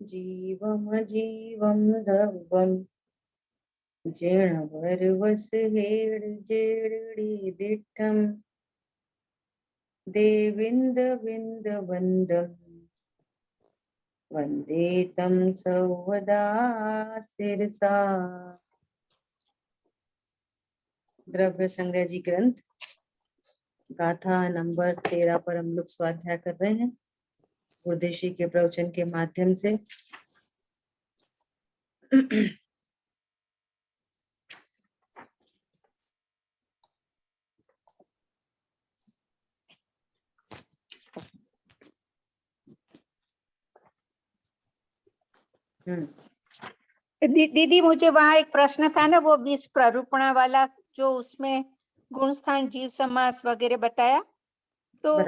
जीवमजीवं धवम् जीर्णवर्वसहेड्जेर्णिदिष्टम् देविन्दविन्दवन्दम् वन्दे तं सौवदा शिरसा। द्रव्य संग्रह जी ग्रंथ गाथा नंबर 13 पर हम लोग स्वाध्याय कर रहे हैं गुरुदेशी के प्रवचन के माध्यम से। दीदी मुझे वहाँ एक प्रश्न था ना, वो 20 प्रारूपणा वाला, जो उसमें गुण स्थान जीव समास वगैरह बताया, तो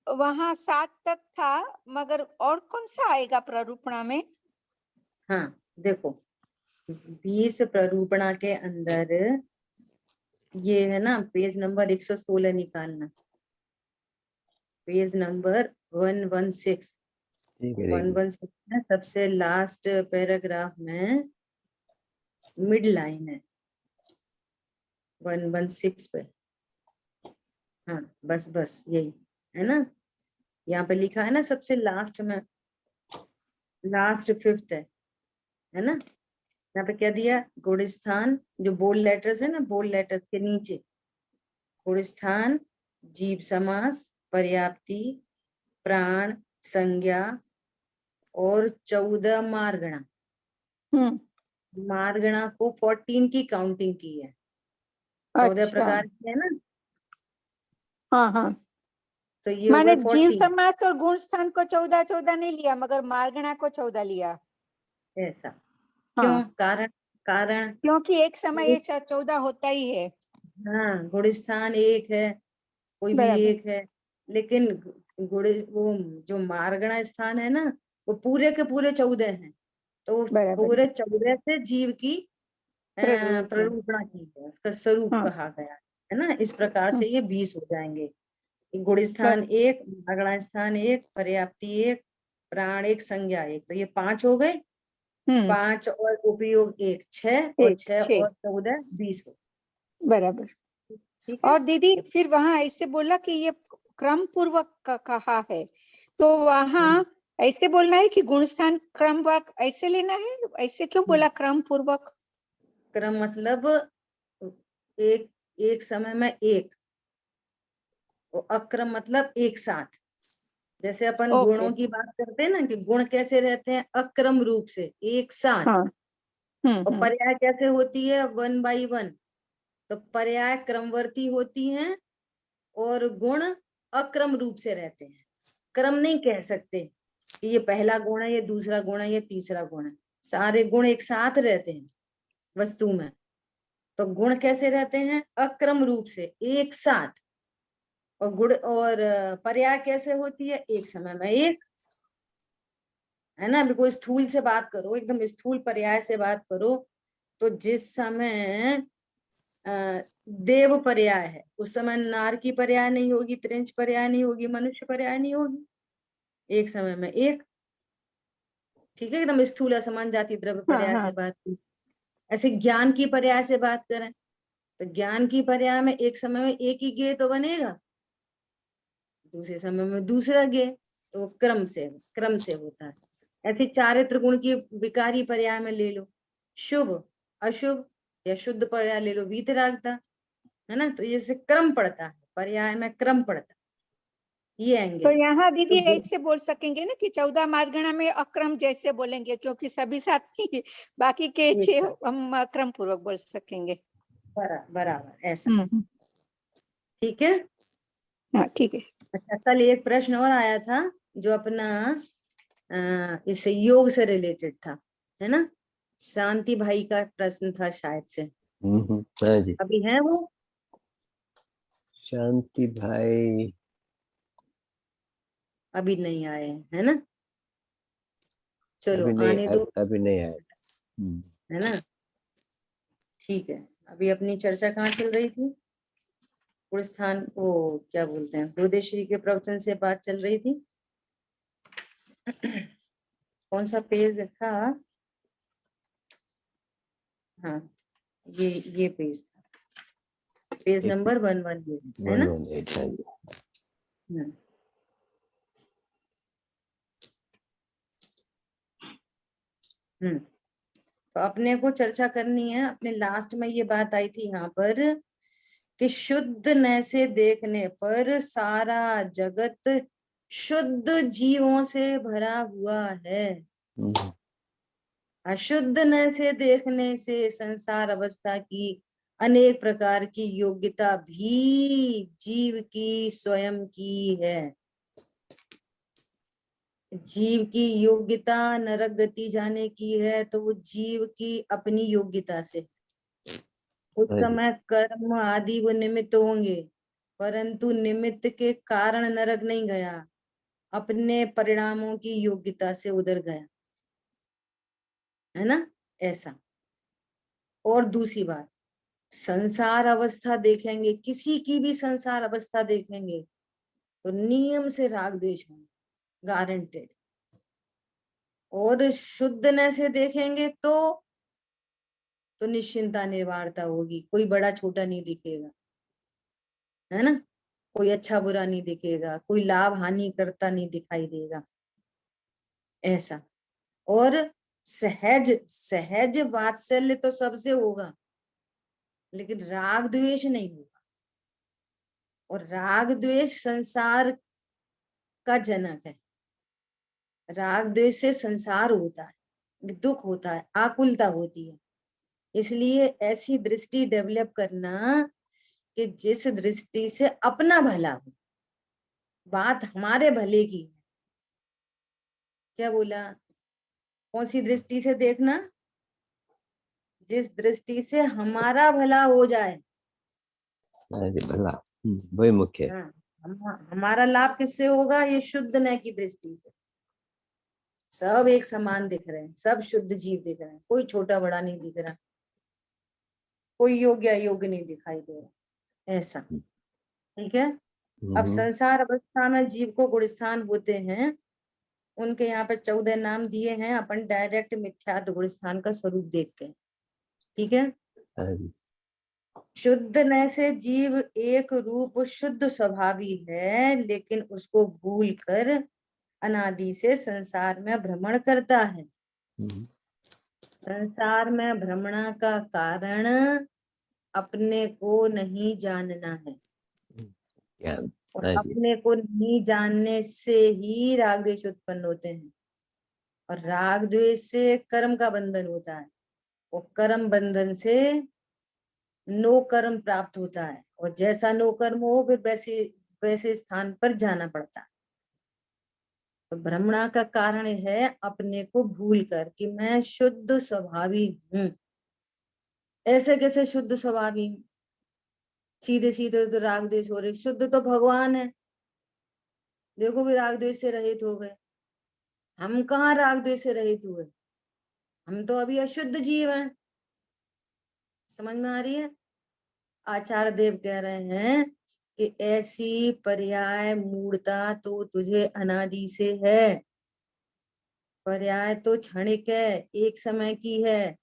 वहाँ 7 तक था, मगर और कौन सा आएगा प्रारूपणा में? हाँ देखो, 20 प्रारूपणा के अंदर ये है ना, पेज नंबर 116 निकालना, पेज नंबर 116 है, सबसे लास्ट पैराग्राफ में मिड लाइन है 116 पे। हाँ बस यही है ना, यहाँ पे लिखा है ना सबसे लास्ट में, लास्ट 5th है ना। यहाँ पे क्या दिया, गुणस्थान, जो बोल्ड लेटर्स है ना, बोल्ड लेटर्स के नीचे गुणस्थान, जीव समास, पर्याप्ति, प्राण, संज्ञा और 14 मार्गणा। मार्गणा को 14 की काउंटिंग की है, 14 प्रकार की है ना। हाँ तो ये मैंने जीव समास और गुण स्थान को 14 नहीं लिया, मगर मार्गणा को 14 लिया। ऐसा क्यों? कारण क्योंकि एक समय ये 14 होता ही है। हाँ, गुणस्थान एक है, कोई भी एक है, लेकिन गुण, वो जो मार्गणा स्थान है ना, वो पूरे के पूरे 14 हैं। तो पूरे 14 से जीव की प्रारूपणा की है, उसका स्वरूप कहा गया है ना। इस प्रकार से ये 20 हो जाएंगे। गुणस्थान एक, मार्गणा स्थान एक, पर्याप्ति एक, प्राण एक, संज्ञा एक, तो ये 5 हो गए। 5 और उपयोग एक, 6 और 6 और 14, 20 हो। बराबर। और दीदी फिर वहाँ ऐसे बोला कि ये क्रम पूर्वक कहा है, तो वहाँ ऐसे बोलना है कि गुणस्थान क्रमवार ऐसे लेना है? ऐसे क्यों बोला क्रम पूर्वक? क्रम मतलब एक समय में एक, और अक्रम मतलब एक साथ। जैसे अपन गुणों की बात करते हैं ना, कि गुण कैसे रहते हैं, अक्रम रूप से एक साथ। और पर्याय कैसे होती है, 1 by 1। तो पर्याय क्रमवर्ती होती हैं और गुण अक्रम रूप से रहते हैं। क्रम नहीं कह सकते कि ये पहला गुण है, ये दूसरा गुण है, ये तीसरा गुण है। सारे गुण एक साथ रहते हैं वस्तु में। तो गुण कैसे रहते हैं, अक्रम रूप से एक साथ। और गुण और पर्याय कैसे होती है, एक समय में एक, है ना। अभी कोई स्थूल से बात करो, एकदम स्थूल पर्याय से बात करो, तो जिस समय देव पर्याय है, उस समय नार की पर्याय नहीं होगी, त्रिंच पर्याय नहीं होगी, मनुष्य पर्याय नहीं होगी, एक समय में एक। ठीक है, एकदम स्थूल असमान जाति द्रव्य पर्याय से बात की। ऐसे ज्ञान की पर्याय से बात करें, तो ज्ञान की पर्याय में एक समय में एक ही ज्ञेय तो बनेगा, दूसरे समय में दूसरा ज्ञेय, तो क्रम से होता है। ऐसे चारित्र गुण की विकारी पर्याय में ले लो, शुभ, अशुभ, या शुद्ध पर्याय ले लो, वीतरागता, है ना। तो ये क्रम पड़ता है, पर्याय में क्रम पड़ता है, ये एंगल। तो यहाँ दीदी ऐसे बोल सकेंगे ना कि 14 मार्गणा में अक्रम जैसे बोलेंगे, क्योंकि सभी साथी बाकी के 6 हम अक्रम पूर्वक बोल सकेंगे। बराबर ऐसा। ठीक है, हाँ ठीक है। अच्छा, कल एक प्रश्न और आया था जो अपना इस योग से रिलेटेड था, है ना। शांति भाई का प्रश्न था शायद से। जी। अभी है वो शांति भाई? अभी नहीं आए, है ना। चलो आने दो, अभी नहीं आए, है ना। ठीक है, अभी अपनी चर्चा कहाँ चल रही थी, गुणस्थान, वो क्या बोलते हैं, गुरुदेव श्री के प्रवचन से बात चल रही थी। कौन सा पेज था? हाँ, ये पेज था, पेज नंबर 118 है ना? 118 हाँ जी। तो अपने को चर्चा करनी है। अपने लास्ट में ये बात आई थी यहाँ पर कि शुद्ध न से देखने पर सारा जगत शुद्ध जीवों से भरा हुआ है। अशुद्ध न से देखने से संसार अवस्था की अनेक प्रकार की योग्यता भी जीव की स्वयं की है। जीव की योग्यता नरक गति जाने की है तो वो जीव की अपनी योग्यता से। उस समय कर्म आदि वो निमित्त होंगे, परंतु निमित्त के कारण नरक नहीं गया, अपने परिणामों की योग्यता से उधर गया, है ना? ऐसा। और दूसरी बात, संसार अवस्था देखेंगे, किसी की भी संसार अवस्था देखेंगे तो नियम से राग द्वेष होंगे, गारंटेड। और शुद्धने से देखेंगे तो निश्चिंता निर्वाणता होगी, कोई बड़ा छोटा नहीं दिखेगा, है ना? कोई अच्छा बुरा नहीं दिखेगा, कोई लाभ हानि करता नहीं दिखाई देगा, ऐसा। और सहज सहज वात्सल्य तो सबसे होगा, लेकिन राग द्वेष नहीं होगा। और राग द्वेष संसार का जनक है। राग द्वेष से संसार होता है, दुख होता है, आकुलता होती है। इसलिए ऐसी दृष्टि डेवलप करना कि जिस दृष्टि से अपना भला हो, बात हमारे भले की है। क्या बोला? कौन सी दृष्टि से देखना? जिस दृष्टि से हमारा भला हो जाए। भला वही मुख्य है। हाँ, हमारा लाभ किससे होगा? ये शुद्ध न की दृष्टि से। सब एक समान दिख रहे हैं, सब शुद्ध जीव दिख रहे हैं, कोई छोटा बड़ा नहीं दिख रहा, कोई योग्य अयोग्य नहीं दिखाई दे रहा, ऐसा। ठीक है। अब संसार अवस्था में जीव को गुणस्थान होते हैं, उनके यहाँ पे 14 नाम दिए हैं। अपन डायरेक्ट मिथ्यात्व गुणस्थान का स्वरूप देखते हैं। ठीक है। शुद्ध न से जीव एक रूप शुद्ध स्वभावी है, लेकिन उसको भूल कर अनादि से संसार में भ्रमण करता है। संसार में भ्रमण का कारण अपने को नहीं जानना है, और अपने को नहीं जानने से ही राग द्वेष उत्पन्न होते हैं। और राग द्वेष से कर्म का बंधन होता है, और कर्म बंधन से नो कर्म प्राप्त होता है, और जैसा नो कर्म हो फिर वैसे वैसे स्थान पर जाना पड़ता है। तो भ्रमणा का कारण है अपने को भूल कर कि मैं शुद्ध स्वभावी हूँ। ऐसे कैसे शुद्ध स्वभावी? सीधे सीधे तो राग द्वेष हो रहे। शुद्ध तो भगवान है, देखो भी राग द्वेष से रहित हो गए। हम कहाँ राग द्वेष से रहित हुए? हम तो अभी अशुद्ध जीव हैं। समझ में आ रही है? आचार्य देव कह रहे हैं कि ऐसी पर्याय मूढ़ता तो तुझे अनादि से है। पर्याय तो क्षणिक है, एक समय की है।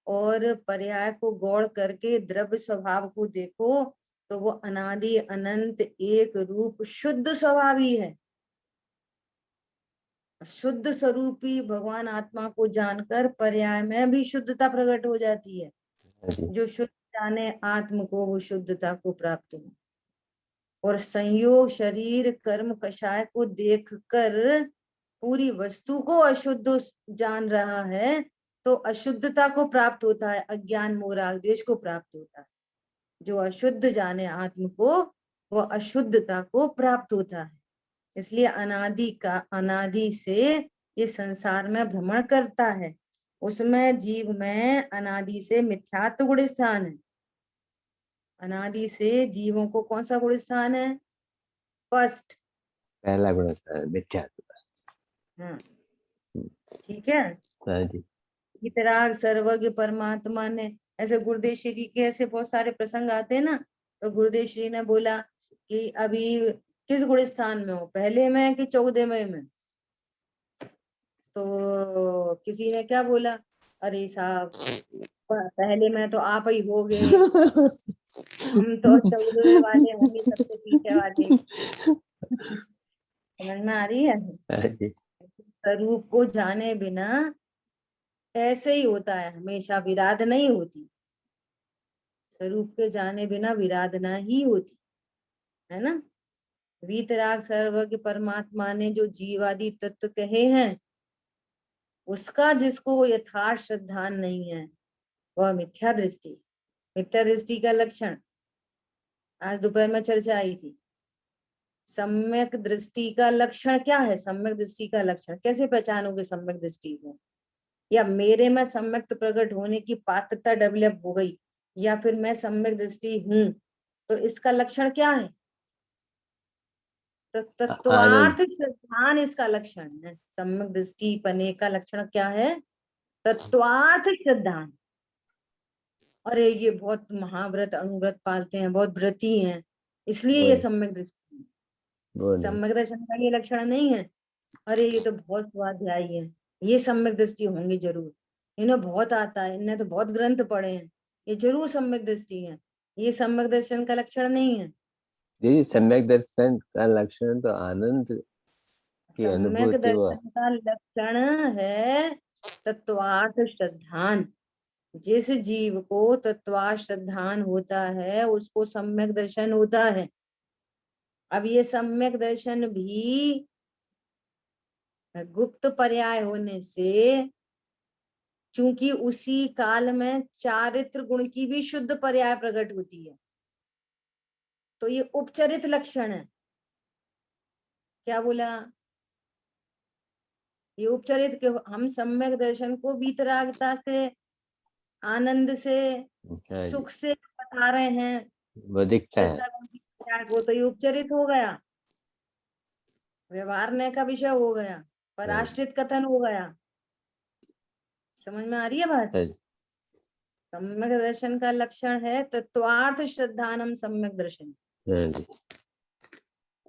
और पर्याय को गौड़ करके द्रव्य स्वभाव को देखो तो वो अनादि अनंत एक रूप शुद्ध स्वभावी है। शुद्ध स्वरूपी भगवान आत्मा को जानकर पर्याय में भी शुद्धता प्रकट हो जाती है। जो शुद्ध जाने आत्म को वो शुद्धता को प्राप्त हो। और संयोग शरीर कर्म कषाय को देखकर पूरी वस्तु को अशुद्ध जान रहा है तो अशुद्धता को प्राप्त होता है, अज्ञान मोह राग द्वेष को प्राप्त होता है। जो अशुद्ध जाने आत्म को वो अशुद्धता को प्राप्त होता है। इसलिए अनादि से ये संसार में भ्रमण करता है। उसमें जीव में अनादि से मिथ्यात्व गुण स्थान है। अनादि से जीवों को कौन सा गुण स्थान है? फर्स्ट, पहला गुण मिथ्यात्व। हाँ, ठीक है। वितराग सर्वज्ञ परमात्मा ने, ऐसे गुरुदेव श्री जी के ऐसे बहुत सारे प्रसंग आते हैं ना, तो गुरुदेव श्री ने बोला कि अभी किस गुण स्थान में हो, पहले में कि 14वें में? तो किसी ने क्या बोला, अरे साहब पहले में तो आप ही हो गए, हम तो 14वें वाले होंगे, सबसे पीछे वाले। समझ में आ रही है? हाँ जी। स्वरूप को जाने बिना ऐसे ही होता है, हमेशा विराध नहीं होती। स्वरूप के जाने बिना विराधना ही होती है ना। वीतराग सर्वज्ञ परमात्मा ने जो जीवादि तत्व कहे हैं, उसका जिसको यथार्थ श्रद्धान नहीं है, वह मिथ्या दृष्टि। मिथ्या दृष्टि का लक्षण आज दोपहर में चर्चा आई थी। सम्यक दृष्टि का लक्षण क्या है? सम्यक दृष्टि का लक्षण कैसे पहचानोगे सम्यक दृष्टि को? या मेरे में सम्यक प्रकट होने की पात्रता डेवलप हो गई, या फिर मैं सम्यक दृष्टि हूं, तो इसका लक्षण क्या है? तो आनंद। तत्वार्थ श्रद्धान इसका लक्षण है। सम्यक दृष्टि पने का लक्षण क्या है? तत्वार्थ श्रद्धान। अरे ये बहुत महाव्रत अनुव्रत पालते हैं, बहुत व्रती हैं, इसलिए ये सम्यक दृष्टि है। वो नहीं। सम्यक दर्शन का ये लक्षण नहीं है, अरे ये तो बहुत स्वाध्यायी है, ये सम्यक दृष्टि होंगे जरूर, इन्हें बहुत आता है, इन्हें तो बहुत ग्रंथ पढ़े हैं, ये जरूर सम्यक दृष्टि है। ये सम्यक दर्शन का लक्षण नहीं है। दीदी सम्यक दर्शन का लक्षण तो आनंद की सम्यक अनुभूति हुआ। दर्शन का लक्षण है तत्वार्थ श्रद्धान। जिस जीव को तत्वार्थ श्रद्धान होता है, उसको सम्यक दर्शन होता है। अब ये सम्यक दर्शन भी गुप्त पर्याय होने से, चूंकि उसी काल में चारित्र गुण की भी शुद्ध पर्याय प्रकट होती है, तो ये उपचरित लक्षण है। क्या बोला? ये उपचरित के हम सम्यक दर्शन को वीतरागता से, आनंद से, हाँ जी। सुख से बता रहे हैं, वो दिखता है। श्रद्धा गुण की पर्याय को, तो ये उपचरित हो गया, व्यवहारने का विषय हो गया, पर हाँ आश्रित कथन हो गया। समझ में आ रही है बात? जी। सम्यक दर्शन का लक्षण है तत्वार्थ श्रद्धानम सम्यक दर्शन, हाँ जी।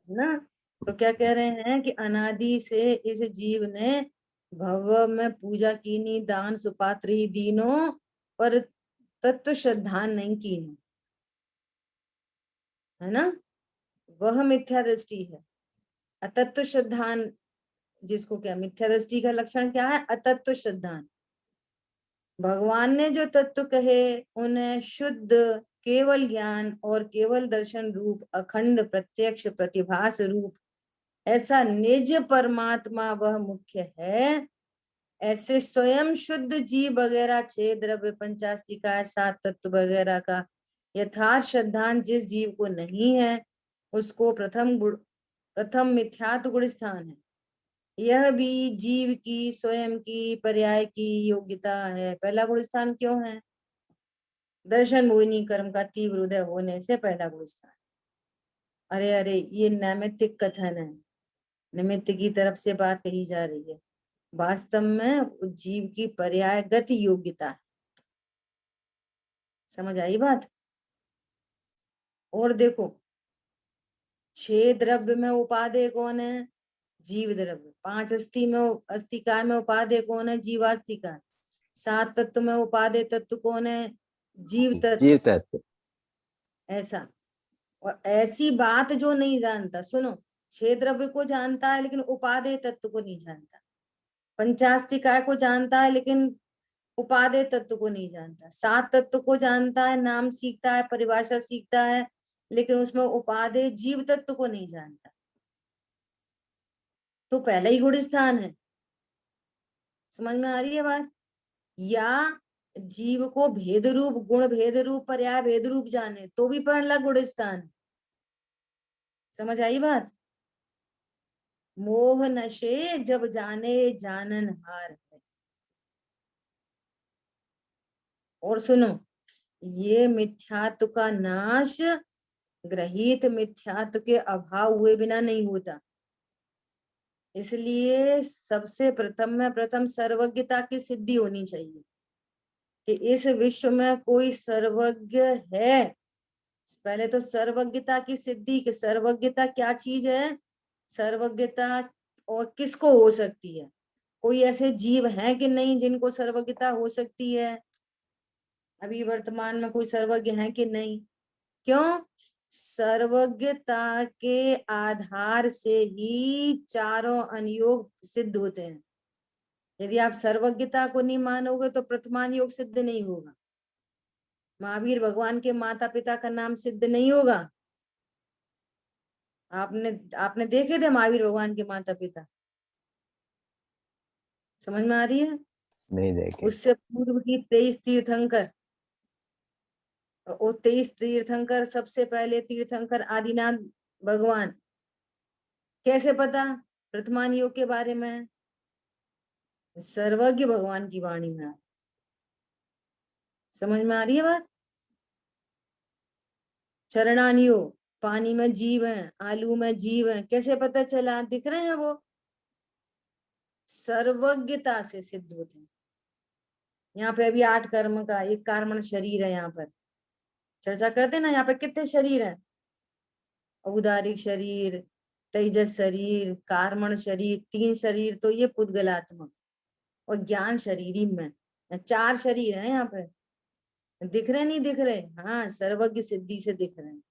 ना। तो क्या कह रहे हैं कि अनादि से इस जीव ने भव में पूजा कीनी, दान सुपात्र ही दीनो, पर तत्व श्रद्धान नहीं कीनो, है ना। वह मिथ्या दृष्टि है। अतत्व श्रद्धान जिसको, क्या मिथ्या दृष्टि का लक्षण क्या है? अतत्व श्रद्धान। भगवान ने जो तत्व कहे उन्हें शुद्ध केवल ज्ञान और केवल दर्शन रूप, अखंड प्रत्यक्ष प्रतिभास रूप ऐसा निज परमात्मा वह मुख्य है। ऐसे स्वयं शुद्ध जीव वगैरह, 6 द्रव्य, पंचास्तिकाय, 7 तत्व वगैरह का यथार्थ श्रद्धान जिस जीव को नहीं है, उसको प्रथम मिथ्यात्व गुण स्थान है। यह भी जीव की स्वयं की पर्याय की योग्यता है। पहला गुण स्थान क्यों है? दर्शन मोहिनी कर्म का तीव्र उदय होने से पहला गुण स्थान। अरे अरे ये नैमित्तिक कथन है, निमित्त की तरफ से बात कही जा रही है। वास्तव में उस जीव की पर्यायगत योग्यता है। समझ आई बात? और देखो, 6 द्रव्य में उपादेय कौन है? जीव द्रव्य। 5 अस्थि में, अस्थिकाय में उपादेय कौन है? जीवास्तिकाय। 7 तत्व में उपादेय तत्व कौन है? जीव जीव तत्व। तत्व। ऐसा, और ऐसी बात जो नहीं जानता, सुनो, 6 द्रव्य को जानता है लेकिन उपादेय तत्व को नहीं जानता, पंचास्तिकाय को जानता है लेकिन उपादेय तत्व को नहीं जानता, 7 तत्व को जानता है, नाम सीखता है, परिभाषा सीखता है, लेकिन उसमें उपादेय जीव तत्व को नहीं जानता, तो पहला ही गुण स्थान है। समझ में आ रही है बात? या जीव को भेद रूप, गुण भेद रूप, पर्याय भेद रूप जाने, तो भी पहला गुण स्थान है। समझ आई बात? मोह नशे जब जाने जानन हार है। और सुनो, ये मिथ्यात्व का नाश ग्रहित मिथ्यात्व के अभाव हुए बिना नहीं होता। इसलिए सबसे प्रथम सर्वज्ञता की सिद्धि होनी चाहिए कि इस विश्व में कोई सर्वज्ञ है। पहले तो सर्वज्ञता की सिद्धि, कि सर्वज्ञता क्या चीज है, सर्वज्ञता और किसको हो सकती है। कोई ऐसे जीव हैं कि नहीं जिनको सर्वज्ञता हो सकती है? अभी वर्तमान में कोई सर्वज्ञ है कि नहीं? क्यों? सर्वज्ञता के आधार से ही चारों अनुयोग सिद्ध होते हैं। यदि आप सर्वज्ञता को नहीं मानोगे तो प्रथमान योग सिद्ध नहीं होगा। महावीर भगवान के माता पिता का नाम सिद्ध नहीं होगा। आपने आपने देखे थे महावीर भगवान के माता पिता? समझ में आ रही है? नहीं देखे। उससे पूर्व की 23 तीर्थंकर, वो 23 तीर्थंकर, सबसे पहले तीर्थंकर आदिनाथ भगवान। कैसे पता? प्रथमान योग के बारे में सर्वज्ञ भगवान की वाणी में। समझ में आ रही है बात? चरणानियो, पानी में जीव है, आलू में जीव है, कैसे पता चला? दिख रहे हैं वो, सर्वज्ञता से सिद्ध होते हैं। यहाँ पे अभी 8 कर्म का एक कार्मण शरीर है। यहाँ पर चर्चा करते हैं ना, यहाँ पे कितने शरीर हैं? औदारिक शरीर, तेजस शरीर, कार्मण शरीर, 3 शरीर तो ये पुद्गलात्मक, और ज्ञान शरीर ही में 4 शरीर है। यहाँ पे दिख रहे नहीं दिख रहे? हाँ, सर्वज्ञ सिद्धि से दिख रहे हैं।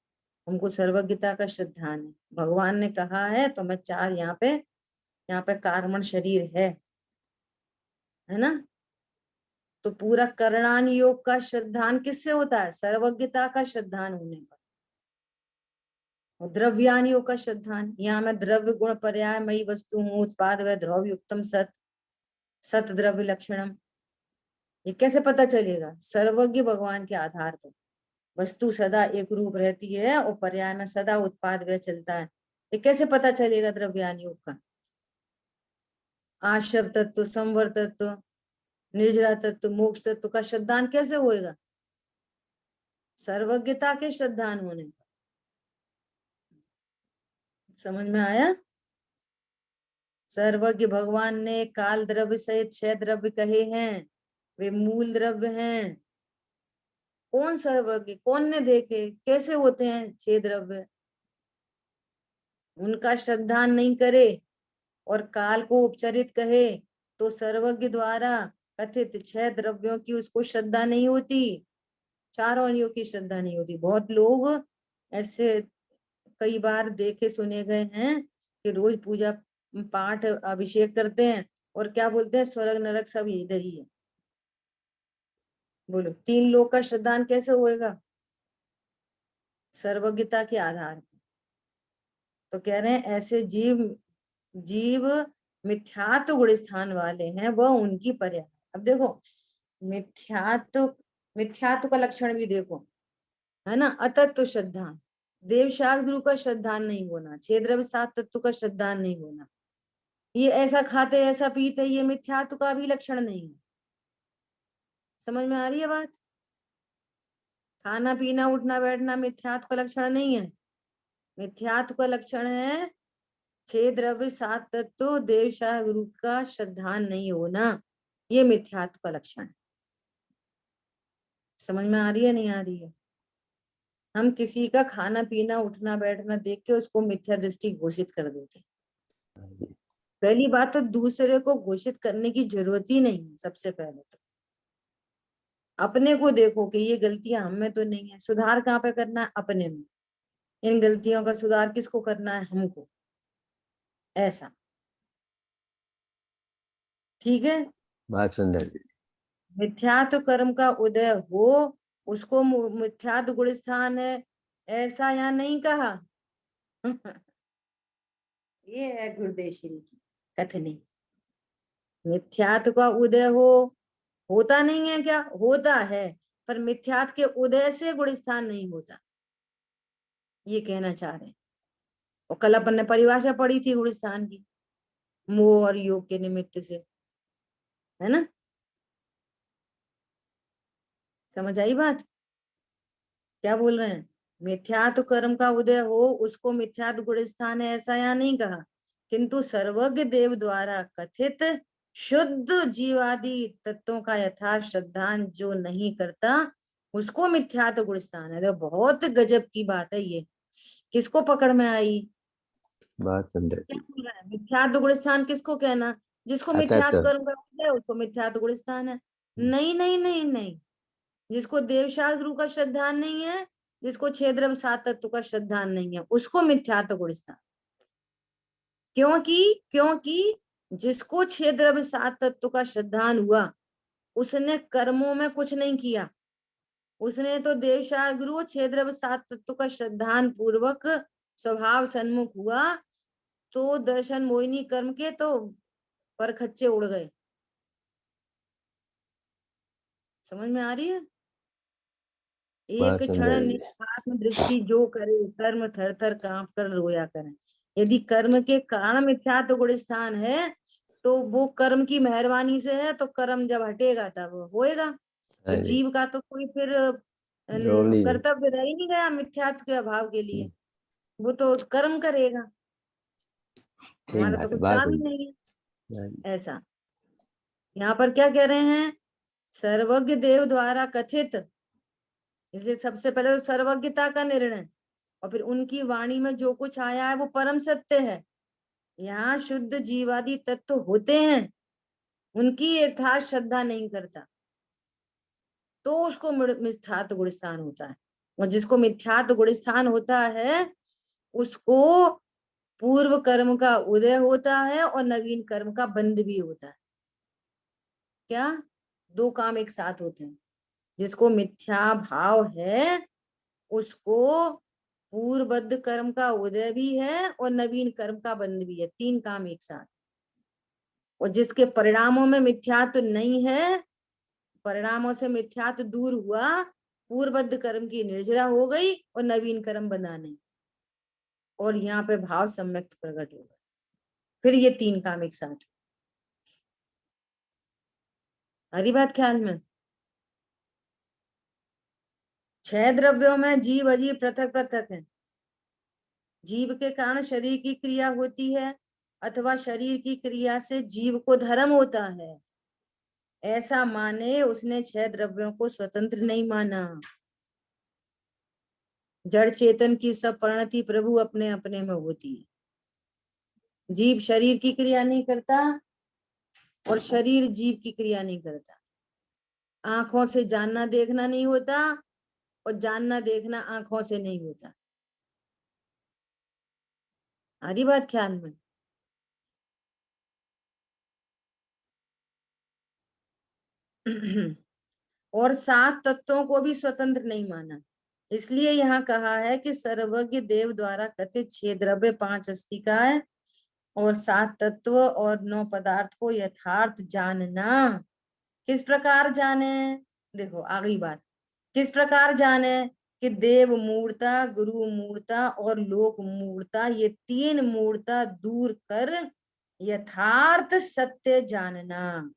हमको सर्वज्ञता का श्रद्धान है। भगवान ने कहा है तो मैं 4 यहाँ पे कार्मण शरीर है ना? तो पूरा करणान योग का श्रद्धान किससे होता है? सर्वज्ञता का श्रद्धान होने पर। और द्रव्यान योग का श्रद्धान, यहाँ मैं द्रव्य गुण पर्याय मई वस्तु हूँ, उत्पाद व द्रव्य युक्तम सत, सत द्रव्य लक्षणम। ये कैसे पता चलेगा? सर्वज्ञ भगवान के आधार पर। वस्तु सदा एक रूप रहती है और पर्याय में सदा उत्पाद व्यय चलता है। ये कैसे पता चलेगा द्रव्यान योग का? आश्रव तत्व, संवर तत्व, निर्जरा तत्व, मोक्ष तत्व का श्रद्धान कैसे होएगा? सर्वज्ञता के श्रद्धान होने पर। समझ में आया? सर्वज्ञ भगवान ने काल द्रव्य सहित 6 द्रव्य कहे हैं, वे मूल द्रव्य हैं। कौन सर्वज्ञ? कौन ने देखे कैसे होते हैं 6 द्रव्य? उनका श्रद्धान नहीं करे और काल को उपचरित कहे तो सर्वज्ञ द्वारा कथित 6 द्रव्यों की उसको श्रद्धा नहीं होती, चारों अनियों की श्रद्धा नहीं होती। बहुत लोग ऐसे कई बार देखे सुने गए हैं कि रोज पूजा पाठ अभिषेक करते हैं और क्या बोलते हैं? स्वर्ग नरक सब इधर ही है। बोलो 3 लोग का श्रद्धान कैसे होएगा? सर्वज्ञता के आधार पर। तो कह रहे हैं ऐसे जीव मिथ्यात्व गुण स्थान वाले हैं, वह उनकी पर्याय। अब देखो मिथ्यात्व का लक्षण भी देखो, है ना? अतत्व श्रद्धान, देव शास्त्र गुरु का श्रद्धान नहीं होना, 6 द्रव्य 7 तत्व का श्रद्धान नहीं होना, ये ऐसा खाते ऐसा पीते, ये मिथ्यात्व का भी लक्षण नहीं है। समझ में आ रही है बात? खाना पीना उठना बैठना मिथ्यात्व का लक्षण नहीं है। मिथ्यात्व का लक्षण है 6 द्रव्य 7 तत्व, देव शाह गुरु का श्रद्धान नहीं होना, ये मिथ्यात्व का लक्षण है। समझ में आ रही है नहीं आ रही है? हम किसी का खाना पीना उठना बैठना देख के उसको मिथ्या दृष्टि घोषित कर देते। पहली बात तो दूसरे को घोषित करने की जरूरत ही नहीं है। सबसे पहले तो अपने को देखो कि ये गलतियां हम में तो नहीं है। सुधार कहाँ पे करना है? अपने में। इन गलतियों का सुधार किसको करना है? हमको। ऐसा ठीक है? बात सुंदर जी। मिथ्यात्व कर्म का उदय हो उसको मिथ्यात्व गुण स्थान है, ऐसा यहाँ नहीं कहा। ये है गुरुदेव श्री की कथनी। मिथ्यात्व का उदय होता नहीं है क्या? होता है, पर मिथ्यात्व के उदय से गुण स्थान नहीं होता, ये कहना चाह रहे हैं। और कल अपन ने परिभाषा पढ़ी थी गुण स्थान की, मोह और योग के निमित्त से, है ना? समझ आई बात? क्या बोल रहे हैं? मिथ्यात्व कर्म का उदय हो उसको मिथ्यात्व गुण स्थान है, ऐसा यहाँ नहीं कहा। किंतु सर्वज्ञ देव द्वारा कथित शुद्ध जीवादि तत्वों का यथार्थ श्रद्धान जो नहीं करता उसको मिथ्यात्व गुण स्थान है। तो बहुत गजब की बात है ये। किसको पकड़ में आई? बात सुंदर क्या जी। बोल रहा है? मिथ्यात्व गुण स्थान किसको कहना? जिसको अच्छा, मिथ्यात्व अच्छा। कर्म का है उसको मिथ्यात्व गुण स्थान है। नहीं नहीं नहीं नहीं, जिसको देवशास्त्र गुरु का श्रद्धान नहीं है, जिसको छह द्रव्य सात तत्व का श्रद्धान नहीं है, उसको मिथ्यात्व गुण स्थान। क्योंकि जिसको छह द्रव्य सात तत्व का श्रद्धान हुआ, उसने कर्मों में कुछ नहीं किया, उसने तो देवशास्त्र गुरु छह द्रव्य सात तत्व का श्रद्धान पूर्वक स्वभाव सन्मुख हुआ, तो दर्शन मोहिनी कर्म के तो पर खच्चे उड़ गए। समझ में आ रही है? एक बात क्षण समझाइए। आत्म दृष्टि जो करे, कर्म थर थर कांप कर रोया करे। यदि कर्म के कारण मिथ्यात्व गुण स्थान है, तो वो कर्म की मेहरबानी से है, तो कर्म जब हटेगा तब होएगा। तो हाँ जी। जीव का तो कोई फिर रोल ही नहीं। कर्तव्य रह ही नहीं गया मिथ्यात्व के अभाव के लिए, हम्म, वो तो कर्म करेगा, ठीक हमारा तो बात है, कुछ बात काम ही समझ। नहीं हाँ जी। है। ऐसा यहाँ पर क्या कह रहे हैं, सर्वज्ञ देव द्वारा कथित, इसलिए सबसे पहले तो सर्वज्ञता का निर्णय, और फिर उनकी वाणी में जो कुछ आया है वो परम सत्य है। यहाँ शुद्ध जीवादि तत्व होते हैं, उनकी यथार्थ श्रद्धा नहीं करता, तो उसको मिथ्यात्व गुण स्थान होता है। और जिसको मिथ्यात्व गुण स्थान होता है, उसको पूर्व कर्म का उदय होता है और नवीन कर्म का बंध भी होता है। क्या? दो काम एक साथ होते हैं। जिसको मिथ्या भाव है, उसको पूर्वबद्ध कर्म का उदय भी है और नवीन कर्म का बंध भी है, तीन काम एक साथ। और जिसके परिणामों में मिथ्यात्व नहीं है, परिणामों से मिथ्यात्व दूर हुआ, पूर्वबद्ध कर्म की निर्जरा हो गई और नवीन कर्म बना नहीं, और यहाँ पे भाव सम्यक प्रकट होगा, फिर ये तीन काम एक साथ। हरी बात ख्याल में? छह द्रव्यों में जीव अजीव पृथक पृथक है। जीव के कारण शरीर की क्रिया होती है, अथवा शरीर की क्रिया से जीव को धर्म होता है, ऐसा माने उसने छह द्रव्यों को स्वतंत्र नहीं माना। जड़ चेतन की सब परिणति प्रभु अपने अपने में होती है। जीव शरीर की क्रिया नहीं करता और शरीर जीव की क्रिया नहीं करता। आंखों से जानना देखना नहीं होता और जानना देखना आंखों से नहीं होता। आधी बात ख्याल में? और सात तत्वों को भी स्वतंत्र नहीं माना, इसलिए यहाँ कहा है कि सर्वज्ञ देव द्वारा कथित छह द्रव्य पांच अस्तिकाएं और सात तत्व और नौ पदार्थ को यथार्थ जानना। किस प्रकार जाने? देखो अगली बात, किस प्रकार जाने कि देव मूर्ता, गुरु मूर्ता और लोक मूर्ता, ये तीन मूर्ता दूर कर यथार्थ सत्य जानना।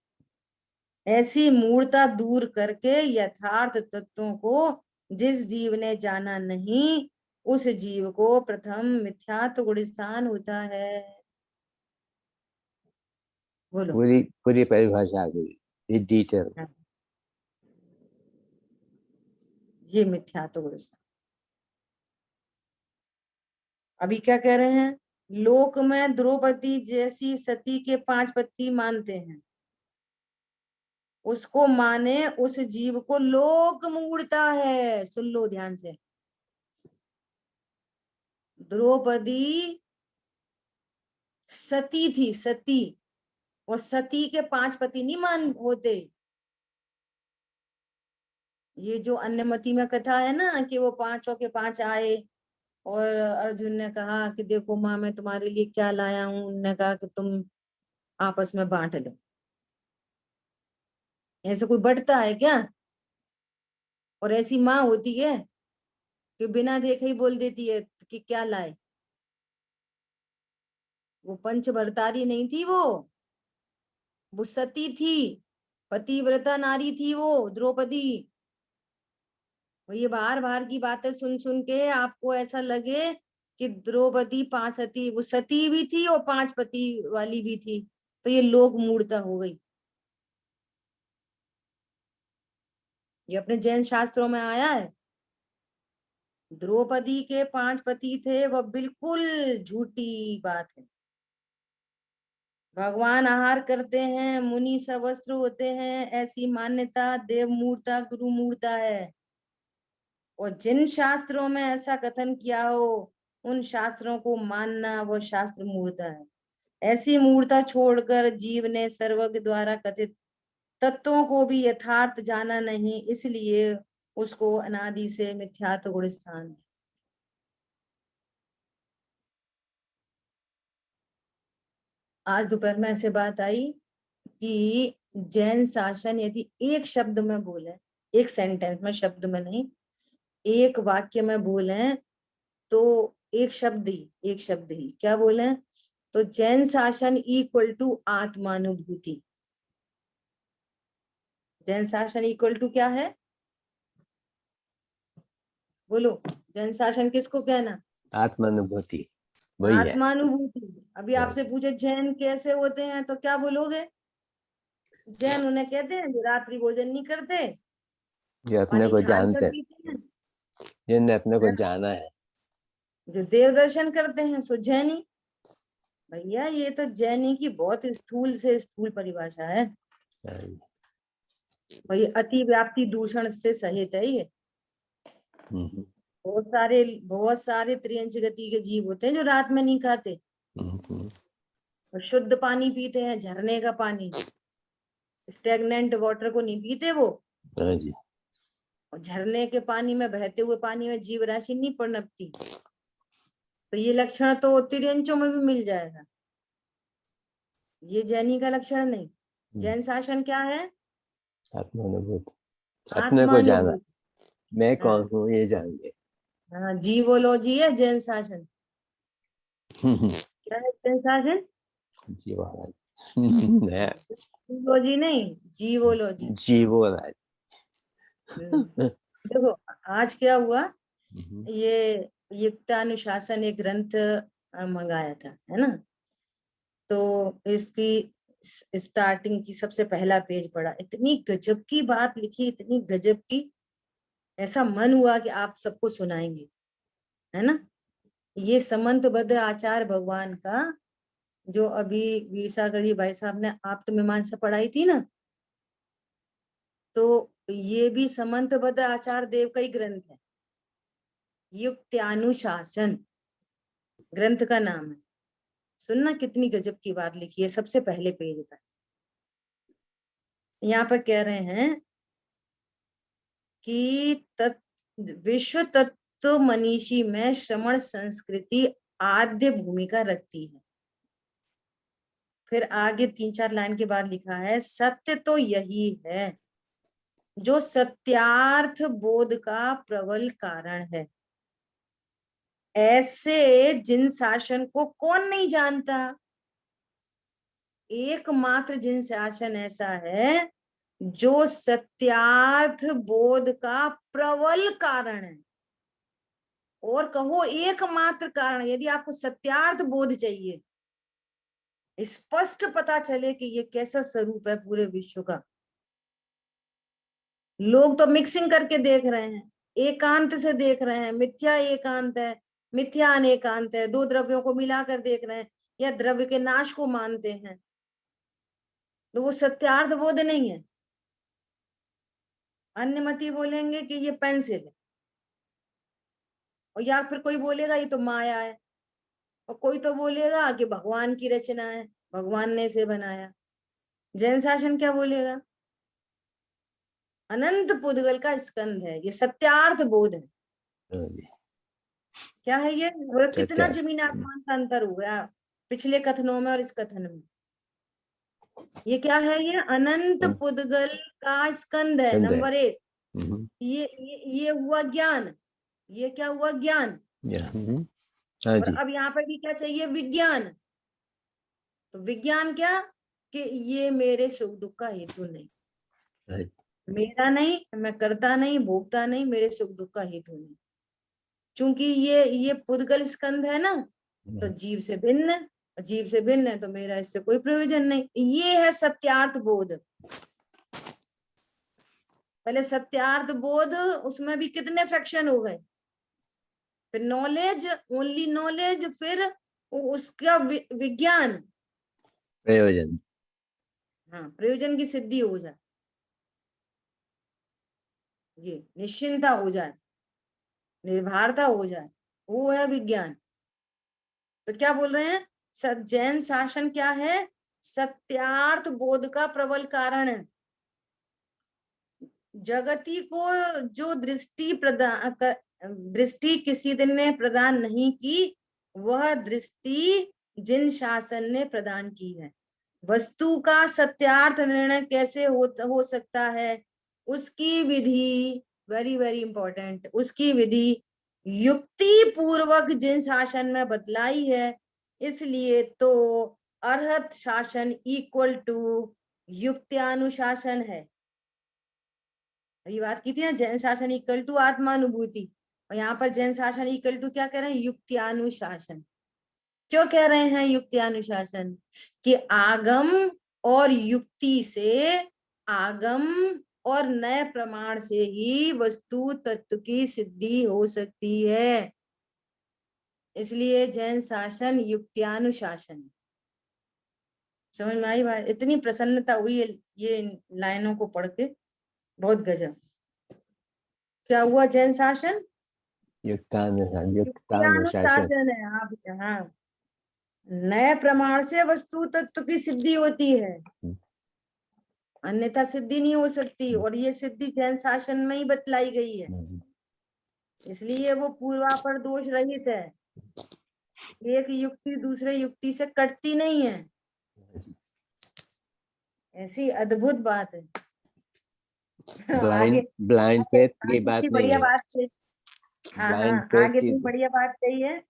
ऐसी मूर्ता दूर करके यथार्थ तत्वों को जिस जीव ने जाना नहीं, उस जीव को प्रथम मिथ्यात्व गुण स्थान होता है। बोलो। पूरी पूरी परिभाषा आ गई, ये डिटेल। ये मिथ्यात्व गुण स्थान। अभी क्या कह रहे हैं, लोक में द्रौपदी जैसी सती के पांच पति मानते हैं, उसको माने उस जीव को लोक मूर्ता है। सुन लो ध्यान से, द्रौपदी सती थी, सती, और सती के पांच पति नहीं मान होते। ये जो अन्यमति में कथा है ना, कि वो पांचों के पांच आए और अर्जुन ने कहा कि देखो माँ मैं तुम्हारे लिए क्या लाया हूं, उन्होंने कहा कि तुम आपस में बांट लो। ऐसे कोई बंटता है क्या? और ऐसी माँ होती है कि बिना देखे ही बोल देती है कि क्या लाए। वो पंच भरतारी नहीं थी, वो सती थी, पतिव्रता नारी थी वो द्रौपदी। और ये बाहर बाहर की बातें सुन सुन के आपको ऐसा लगे कि द्रौपदी पांच सती, वो सती भी थी और पांच पति वाली भी थी, तो ये लोक मूर्ता हो गई। ये अपने जैन शास्त्रों में आया है। द्रौपदी के पांच पति थे, वह बिल्कुल झूठी बात है। भगवान आहार करते हैं, मुनि सवस्त्र होते हैं, ऐसी मान्यता देव मूर्ता गुरु मूर्ता है। और जिन शास्त्रों में ऐसा कथन किया हो उन शास्त्रों को मानना वो शास्त्र मूर्ता है। ऐसी मूर्ता छोड़कर जीव ने सर्वज्ञ द्वारा कथित तत्वों को भी यथार्थ जाना नहीं, इसलिए उसको अनादि से मिथ्यात्व गुण स्थान है। आज दोपहर में ऐसे बात आई कि जैन शासन यदि एक शब्द में बोले, एक सेंटेंस में, शब्द में नहीं, एक वाक्य में बोले तो एक शब्द ही क्या बोले, तो जैन शासन इक्वल टू आत्मानुभूति। जैन शासन इक्वल टू क्या है, बोलो, जैन शासन किसको कहना? आत्मानुभूति वही है। आत्मानुभूति। अभी आपसे पूछे जैन कैसे होते हैं तो क्या बोलोगे? जैन उन्हें कहते हैं जो रात्रि भोजन नहीं करते, जो अपने पानी को छान कर जानते हैं, पीते हैं, जिनने अपने को जाना है, जो देव दर्शन करते हैं, सो जैनी। भैया ये तो जैनी की बहुत स्थूल से स्थूल परिभाषा है। भाई अति व्याप्ति दूषण से सहित है ये। बहुत सारे त्रियंच गति के जीव होते हैं जो रात में नहीं खाते और शुद्ध पानी पीते हैं, झरने का पानी, स्टेगनेंट वाटर को नहीं पीते वो। और झरने के पानी में, बहते हुए पानी में जीव राशि नहीं पनपती। तो ये लक्षण तो तिर्यंचों में भी मिल जाएगा, ये जैनी का लक्षण नहीं। जैन शासन क्या है? आत्मानुभूति, अपने को जाना, मैं कौन हूँ ये जानिए। हाँ, जीवोलॉजी है जैन शासन। क्या है जैन शासन? जीवोलॉजी नहीं, जीवोलॉजी। जीवोलॉजी। देखो आज क्या हुआ, ये युक्तानुशासन एक ग्रंथ मंगाया था, है ना। तो इसकी स्टार्टिंग की सबसे पहला पेज पढ़ा, इतनी गजब की बात लिखी, इतनी गजब की, ऐसा मन हुआ कि आप सबको सुनाएंगे, है ना। ये समंतभद्र आचार्य भगवान का, जो अभी वीरसागर जी भाई साहब ने आप्तमीमांसा पढ़ाई थी ना, तो ये भी समंतभद्र आचार्य देव का ही ग्रंथ है। युक्त्यानुशासन ग्रंथ का नाम है। सुनना कितनी गजब की बात लिखी है, सबसे पहले पेज पर यहाँ पर कह रहे हैं कि विश्व तत्व मनीषी में श्रमण संस्कृति आद्य भूमिका रखती है। फिर आगे 3-4 लाइन के बाद लिखा है, सत्य तो यही है जो सत्यार्थ बोध का प्रबल कारण है। ऐसे जिन शासन को कौन नहीं जानता? एकमात्र जिन शासन ऐसा है जो सत्यार्थ बोध का प्रबल कारण है। और कहो एकमात्र कारण, यदि आपको सत्यार्थ बोध चाहिए, स्पष्ट पता चले कि ये कैसा स्वरूप है पूरे विश्व का। लोग तो मिक्सिंग करके देख रहे हैं, एकांत से देख रहे हैं, मिथ्या एकांत है, मिथ्या अनेकांत है, दो द्रव्यों को मिलाकर देख रहे हैं, या द्रव्य के नाश को मानते हैं, तो वो सत्यार्थ बोध नहीं है। अन्यमति बोलेंगे कि ये पेंसिल है, और या फिर कोई बोलेगा ये तो माया है, और कोई तो बोलेगा कि भगवान की रचना है, भगवान ने इसे बनाया। जैन शासन क्या बोलेगा? अनंत पुद्गल का स्कंद है, ये सत्यार्थ बोध है। क्या है ये? कितना जमीन आसमान का अंतर हो गया पिछले कथनों में और इस कथन में। ये क्या है? ये अनंत पुद्गल का स्कंद है, नंबर 1। ये हुआ ज्ञान। ये क्या हुआ? ज्ञान। और अब यहाँ पर भी क्या चाहिए? विज्ञान। तो विज्ञान क्या? कि ये मेरे सुख दुख का हेतु नहीं, मेरा नहीं, मैं करता नहीं, भोगता नहीं, मेरे सुख दुख का हेतु नहीं। चूंकि ये पुद्गल स्कंद है ना, तो जीव से भिन्न है, जीव से भिन्न है तो मेरा इससे कोई प्रयोजन नहीं। ये है सत्यार्थ बोध। पहले सत्यार्थ बोध, उसमें भी कितने फ्रैक्शन हो गए। फिर नॉलेज, ओनली नॉलेज, फिर उसका विज्ञान, प्रयोजन। हाँ, प्रयोजन की सिद्धि हो जाए, ये निश्चिंता हो जाए, निर्भरता हो जाए, वो है विज्ञान। तो क्या बोल रहे हैं, जैन शासन क्या है, सत्यार्थ बोध का प्रबल कारण है। जगती को जो दृष्टि किसी दिन ने प्रदान नहीं की, वह दृष्टि जिन शासन ने प्रदान की है। वस्तु का सत्यार्थ निर्णय कैसे हो सकता है, उसकी विधि, वेरी वेरी इंपॉर्टेंट, उसकी विधि युक्ति पूर्वक जिन शासन में बतलाई है। इसलिए तो अर्हत शासन इक्वल टू युक्त्यानुशासन है। ये बात की थी ना, जैन शासन इक्वल टू आत्मानुभूति, और यहाँ पर जैन शासन इक्वल टू क्या कह रहे हैं, युक्त्यानुशासन। क्यों कह रहे हैं युक्त्यानुशासन, कि आगम और युक्ति से, आगम और नए प्रमाण से ही वस्तु तत्व की सिद्धि हो सकती है। इसलिए जैन शासन युक्त्यानुशासन। समझ में आई बात? इतनी प्रसन्नता हुई ये लाइनों को पढ़ के, बहुत गजब। क्या हुआ, जैन शासन युक्त्यानुशासन है। आप, हाँ, नए प्रमाण से वस्तु तत्व की सिद्धि होती है, अन्यथा सिद्धि नहीं हो सकती, और ये सिद्धि जैन शासन में ही बतलाई गई है। इसलिए वो पूर्वापर दोष रहित है, एक युक्ति दूसरे युक्ति से कटती नहीं है। ऐसी अद्भुत बात है। आगे ब्लाइंड फेथ की बात नहीं बढ़िया है। बात है। हाँ हाँ, ब्लाइंड फेथ आगे की भी बढ़िया बात कही है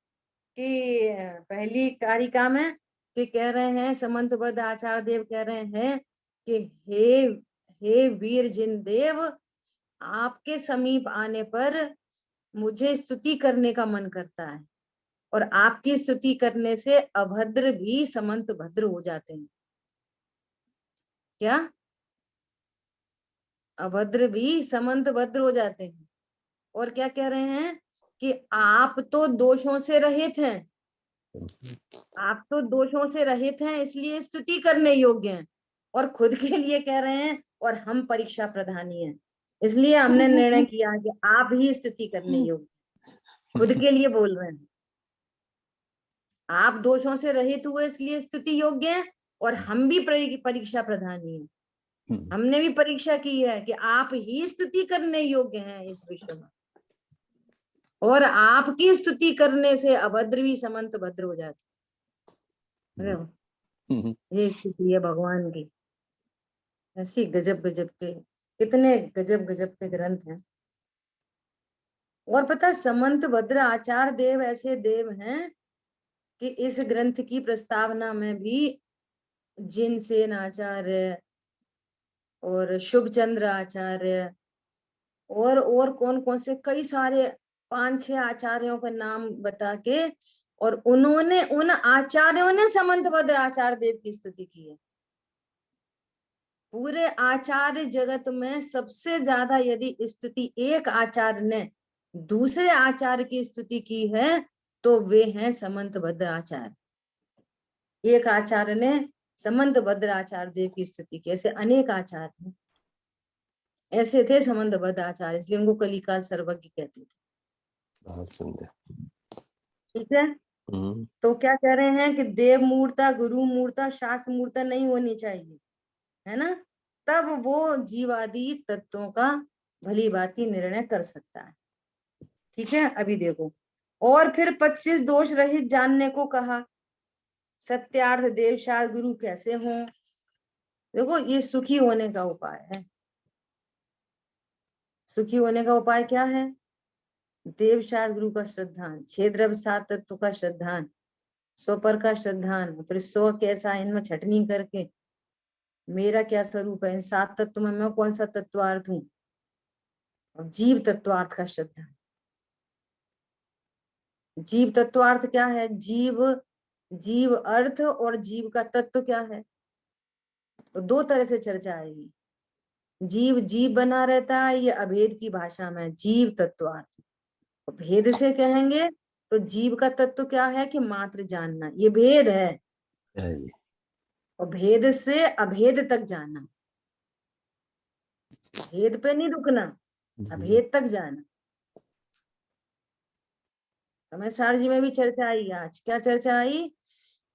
कि पहली कारिका में कि कह रहे हैं, समंतबद्ध आचार्य देव कह रहे हैं कि हे वीर जिन देव, आपके समीप आने पर मुझे स्तुति करने का मन करता है, और आपकी स्तुति करने से अभद्र भी समंत भद्र हो जाते हैं। क्या? अभद्र भी समंत भद्र हो जाते हैं। और क्या कह रहे हैं कि आप तो दोषों से रहित हैं, आप तो दोषों से रहित हैं, इसलिए स्तुति करने योग्य हैं। और खुद के लिए कह रहे हैं, और हम परीक्षा प्रधानी हैं, इसलिए हमने निर्णय किया कि आप ही स्तुति करने योग्य। खुद के लिए बोल रहे हैं, आप दोषों से रहित हुए इसलिए स्तुति योग्य हैं, और हम भी परीक्षा प्रधानी हैं। हमने भी परीक्षा की है कि आप ही स्तुति करने योग्य हैं इस विश्व में, और आपकी स्तुति करने से अभद्र भी समंत भद्र हो जाते। ये स्थिति है भगवान की। ऐसी गजब गजब के, कितने गजब गजब के ग्रंथ हैं। और पता, समंत भद्र आचार्य देव ऐसे देव हैं कि इस ग्रंथ की प्रस्तावना में भी जिनसेन आचार्य और शुभचंद्र आचार्य और कौन कौन से कई सारे 5-6 आचार्यों का नाम बता के, और उन्होंने, उन आचार्यों ने समंत भद्र आचार्य देव की स्तुति की है। पूरे आचार्य जगत में सबसे ज्यादा यदि स्तुति एक आचार्य ने दूसरे आचार्य की स्तुति की है तो वे हैं समंत भद्र आचार्य। एक आचार्य ने समंत भद्र आचार्य देव की स्तुति की, ऐसे अनेक आचार्य हैं। ऐसे थे समंत भद्र आचार्य, इसलिए उनको कलिकाल सर्वज्ञ कहते थे। बहुत सुंदर। ठीक है। तो क्या कह रहे हैं कि देव मूर्ता, गुरु मूर्ता, शास्त्र मूर्ता नहीं होनी चाहिए, है ना, तब वो जीवादि तत्वों का भली भांति निर्णय कर सकता है। ठीक है। अभी देखो, और फिर 25 दोष रहित जानने को कहा। सत्यार्थ देव शास्त्र गुरु कैसे हों? देखो, ये सुखी होने का उपाय है। सुखी होने का उपाय क्या है? देव शास्त्र गुरु का श्रद्धान, 6 द्रव्य 7 तत्व का श्रद्धान, स्वपर का श्रद्धान, फिर स्व कैसा, इनमें छटनी करके मेरा क्या स्वरूप है, इन 7 तत्व में मैं कौन सा तत्वार्थ हूं, और जीव तत्वार्थ का श्रद्धा। जीव तत्वार्थ क्या है? जीव अर्थ और जीव का तत्व क्या है, तो 2 तरह से चर्चा आएगी। जीव जीव बना रहता है, ये अभेद की भाषा में जीव तत्वार्थ। तो भेद से कहेंगे तो जीव का तत्व क्या है कि मात्र जानना, ये भेद है। और भेद से अभेद तक जाना, भेद पे नहीं रुकना, अभेद तक जाना। समय सारजी में भी चर्चा आई आज। क्या चर्चा आई?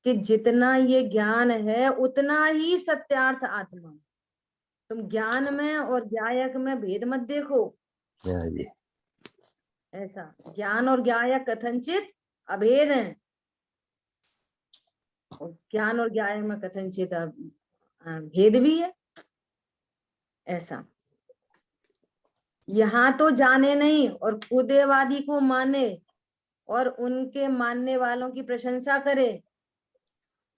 कि जितना ये ज्ञान है उतना ही सत्यार्थ आत्मा। तुम ज्ञान में और ज्ञायक में भेद मत देखो। ऐसा ज्ञान और ज्ञायक कथनचित अभेद है, और ज्ञान और ज्ञायक में कथनचित भेद भी है। ऐसा यहाँ तो जाने नहीं और खुदेवादी को माने और उनके मानने वालों की प्रशंसा करे,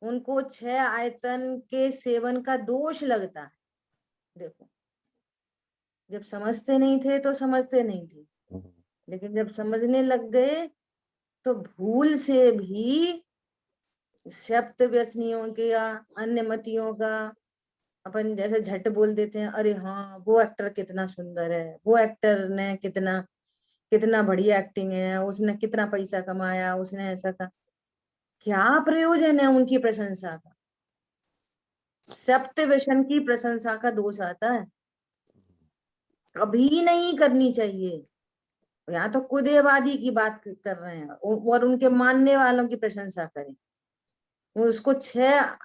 उनको 6 आयतन के सेवन का दोष लगता है। देखो, जब समझते नहीं थे तो समझते नहीं थे, लेकिन जब समझने लग गए तो भूल से भी शब्द व्यसनियों के या अन्य मतियों का अपन जैसे झट बोल देते हैं, अरे हाँ वो एक्टर कितना सुंदर है, वो एक्टर ने कितना कितना बढ़िया एक्टिंग है, उसने कितना पैसा कमाया, उसने ऐसा का। क्या प्रयोजन है उनकी प्रशंसा का? सप्त व्यसन की प्रशंसा का दोष आता है, कभी नहीं करनी चाहिए। यहाँ तो कुदेवादी की बात कर रहे हैं और उनके मानने वालों की प्रशंसा करें, उसको 6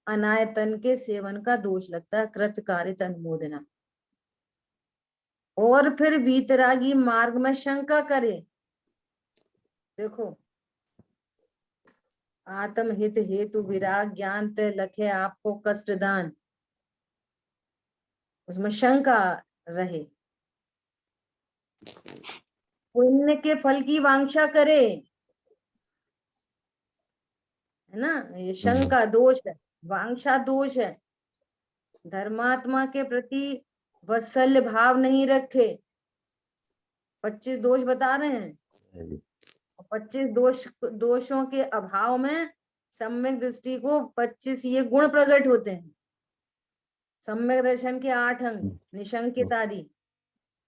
अनायतन के सेवन का दोष लगता है, कृतकारित अनुमोदना। और फिर वीतरागी मार्ग में शंका करे। देखो, आत्महित हेतु विराग ज्ञान ते लखे आपको कष्ट दान, उसमें शंका रहे। पुण्य के फल की वांछा करे, है ना, ये शंका दोष है, वांछा दोष है। धर्मात्मा के प्रति वत्सल्य भाव नहीं रखे। 25 दोष बता रहे हैं, 25 दोषों के अभाव में सम्यक दृष्टि को 25 ये गुण प्रकट होते हैं। सम्यक दर्शन के 8 अंग, निशंकित आदि,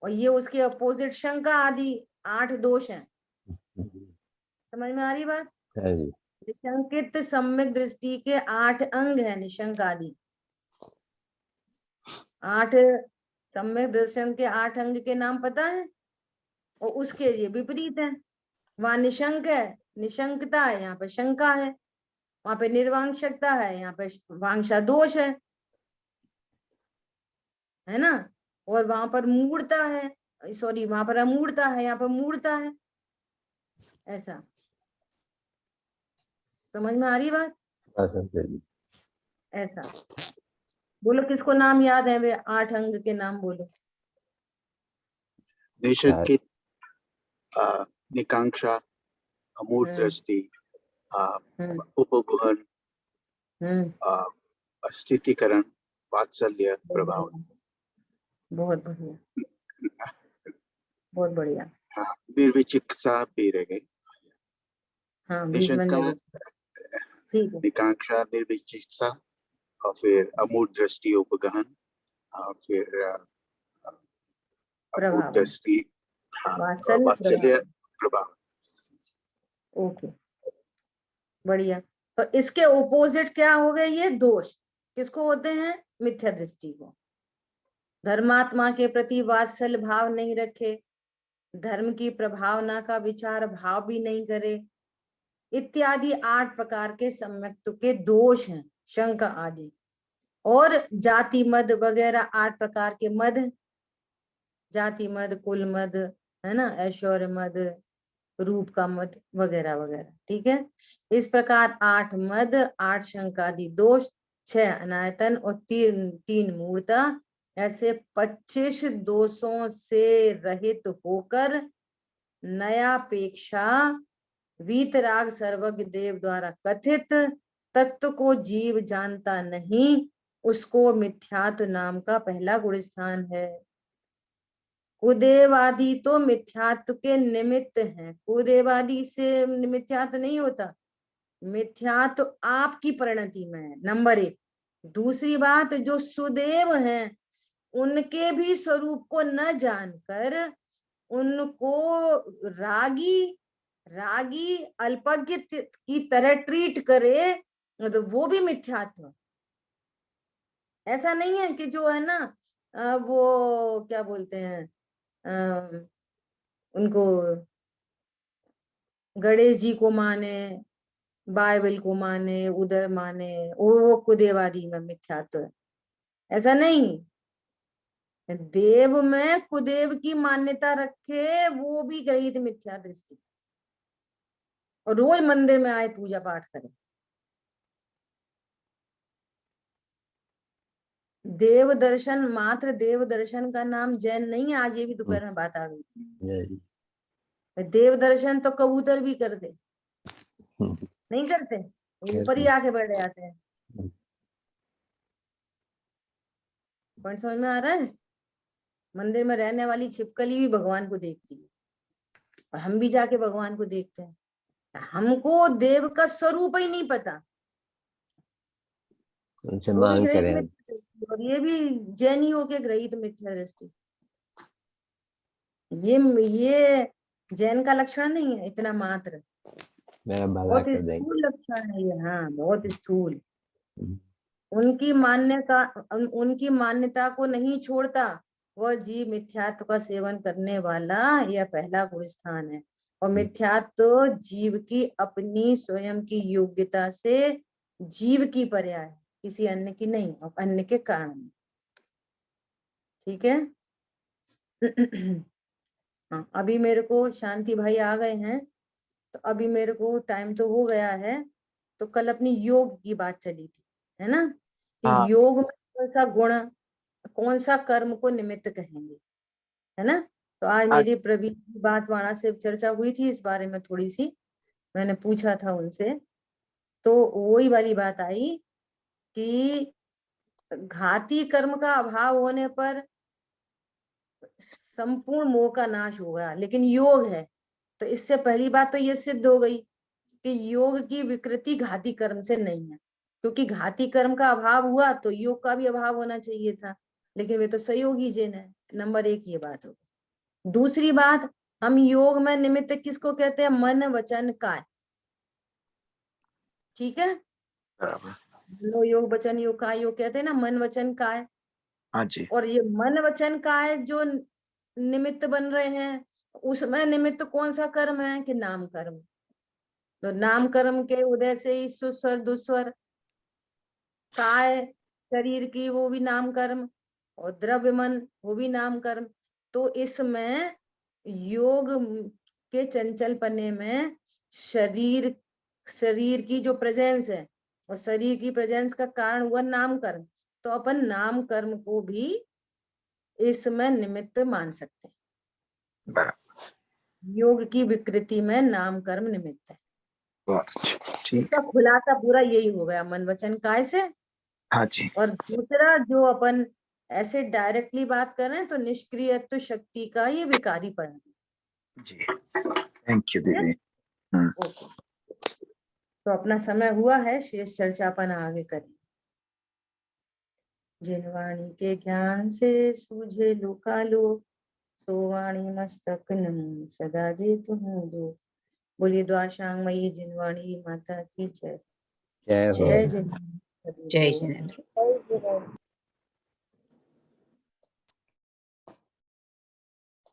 और ये उसके अपोजिट शंका आदि 8 दोष हैं। समझ में आ रही बात? निशंकित सम्यक दृष्टि के 8 अंग है, निशंक आदि 8 सम्यक दर्शन के 8 अंग के नाम पता है? और उसके ये विपरीत है। वहां निशंक है, निशंकता है, यहाँ पे शंका है। वहां पे निर्वांशकता है, यहाँ पे वांछा दोष है ना। और वहां पर मूढ़ता है, सॉरी वहां पर अमूढ़ता है, यहाँ पर मूढ़ता है। ऐसा समझ में आ रही बात? ऐसा बोलो, किसको नाम याद है वे 8 अंग के नाम बोलो। निशंकित, निकांक्षा, अमूढ़ दृष्टि, उपगुहन, स्थितिकरण, वात्सल्य, प्रभाव। बहुत बढ़िया, बहुत बढ़िया। हाँ, निर्विचिकित्सा भी रह गई। हाँ, निकांक्षा, निर्विचिकित्सा, और फिर अमूढ़ दृष्टि, उपगहन, और फिर अमूढ़ दृष्टि, वात्सल्य, प्रभाव। ओके, बढ़िया। तो इसके ओपोजिट क्या हो गए? ये दोष किसको होते हैं? मिथ्या दृष्टि को। धर्मात्मा के प्रति वात्सल्य भाव नहीं रखे, धर्म की प्रभावना का विचार भाव भी नहीं करे, इत्यादि 8 प्रकार के सम्यक्त्व के दोष हैं, शंका आदि। और जाति मद वगैरह 8 प्रकार के मद, जाति मद, कुल मद, है ना, ऐश्वर्य मद, रूप का मद वगैरह वगैरह। ठीक है, इस प्रकार 8 मद, 8 शंकादि दोष, 6 अनायतन और 3 मूर्ता, ऐसे 25 दोषों से रहित होकर नयापेक्षा वीतराग सर्वज्ञ देव द्वारा कथित तत्व को जीव जानता नहीं, उसको मिथ्यात्व नाम का पहला गुण स्थान है। कुदेवादी तो मिथ्यात्व के निमित्त हैं, कुदेवादी से मिथ्यात्व नहीं होता, मिथ्यात्व आपकी परिणति में है, नंबर 1। दूसरी बात, जो सुदेव हैं उनके भी स्वरूप को न जानकर उनको रागी अल्पज्ञ की तरह ट्रीट करे, तो वो भी मिथ्यात्व। ऐसा नहीं है कि जो है ना वो क्या बोलते हैं उनको गणेश जी को माने, बाइबल को माने, उधर माने, वो कुदेवादी में मिथ्यात्व है। ऐसा नहीं, देव में कुदेव की मान्यता रखे वो भी ग्रहित मिथ्या दृष्टि, और रोज मंदिर में आए पूजा पाठ करे। देव दर्शन, मात्र देव दर्शन का नाम जैन नहीं है। आज ये भी दोपहर में बात आ गई, देव दर्शन तो कबूतर भी कर दे, नहीं करते, ऊपर ही आके बैठ जाते हैं। पॉइंट समझ में आ रहा है? मंदिर में रहने वाली छिपकली भी भगवान को देखती है, और हम भी जाके भगवान को देखते हैं। हमको देव का स्वरूप ही नहीं पता, उनसे वो भी मांग ग्रहित करें। मिथ्या दृष्टि, और ये भी जैनियों के ग्रहित मिथ्या दृष्टि। ये जैन का लक्षण नहीं है इतना मात्र, मेरा भला बहुत कर देंगे। स्थूल लक्षण है ये। हाँ, बहुत स्थूल। उनकी मान्यता को नहीं छोड़ता वह जीव मिथ्यात्व का सेवन करने वाला यह पहला गुण स्थान है। और मिथ्यात्व जीव की अपनी स्वयं की योग्यता से जीव की पर्याय है, किसी अन्य की नहीं, और अन्य के कारण। ठीक है। हाँ, अभी मेरे को शांति भाई आ गए हैं, तो अभी मेरे को टाइम तो हो गया है। तो कल अपनी योग की बात चली थी, है ना, कि योग में कौन सा गुण, कौन सा कर्म को निमित्त कहेंगे, है ना। तो आज मेरी प्रवीण बांसवाड़ा से चर्चा हुई थी इस बारे में, थोड़ी सी मैंने पूछा था उनसे, तो वही वाली बात आई कि घाती कर्म का अभाव होने पर संपूर्ण मोह का नाश होगा, लेकिन योग है तो इससे पहली बात तो ये सिद्ध हो गई कि योग की विकृति घाती कर्म से नहीं है, क्योंकि घाती कर्म का अभाव हुआ तो योग का भी अभाव होना चाहिए था, लेकिन वे तो सहयोगी जिन है। नंबर एक ये बात हो। दूसरी बात, हम योग में निमित्त किसको कहते हैं? मन वचन काय। ठीक है, लो योग वचन योग काय योग कहते हैं ना, मन वचन काय। हाँ जी। और ये मन वचन काय जो निमित्त बन रहे हैं, उसमें निमित्त कौन सा कर्म है? कि नाम कर्म। तो नाम कर्म के उदय से ही सुस्वर दुस्वर, काय शरीर की वो भी नाम कर्म, और द्रव्य मन वो भी नाम कर्म। तो इसमें योग के चंचल पन्ने में शरीर शरीर की जो प्रेजेंस है, और शरीर की प्रेजेंस का कारण हुआ नाम कर्म, तो अपन नाम कर्म को भी इसमें निमित्त मान सकते हैं। योग की विकृति में नाम कर्म निमित्त है। बहुत अच्छा, ठीक। इसका खुलासा पूरा यही हो गया मन वचन काय से। हाँ जी। और दूसरा जो अपन ऐसे डायरेक्टली बात कर रहे हैं, तो निष्क्रियत्व शक्ति का ये विकारी परिणाम जी। थैंक यू दीदी। ओके, तो अपना समय हुआ है, शेष चर्चा अपन आगे करें। जिन वाणी के ज्ञान से सूझे लोकालोक, सो वाणी मस्तक नमो सदा दे तुम दो। बोलिए द्वाशांग मई जिनवाणी माता की जय। जय हो। जय जिनेंद्र। जय जिनेंद्र।